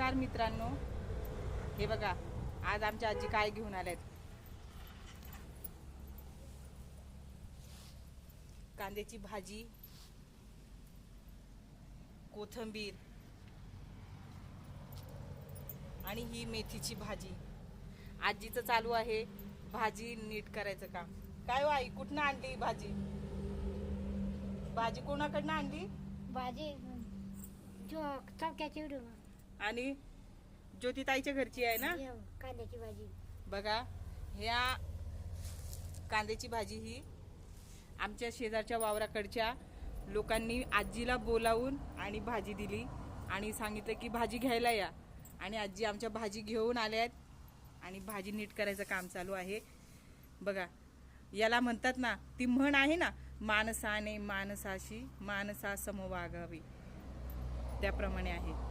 नमस्कार मित्रांनो, हे बघा आज आमच्या आजी काय घेऊन आल्यात. कांद्याची भाजी, कोथिंबीर आणि ही मेथीची भाजी. आजीचं चालू आहे भाजी नीट करायचं काम. काय हो आई, कुठनं आणली भाजी? भाजी कोणाकडनं आणली? भाजी चौक्याची उडून आणि ज्योतिताईच्या घरची आहे ना. कांद्याची भाजी बघा, ह्या कांद्याची भाजी ही आमच्या शेजारच्या वावराकडच्या लोकांनी आजीला बोलावून आणि भाजी दिली आणि सांगितलं की भाजी घ्यायला या. आणि आजी आमच्या भाजी घेऊन आल्यात आणि भाजी नीट करायचं काम चालू आहे. बघा, याला म्हणतात ना, ती म्हण आहे ना, माणसाने माणसाशी माणसा सम वागावे, त्याप्रमाणे आहे.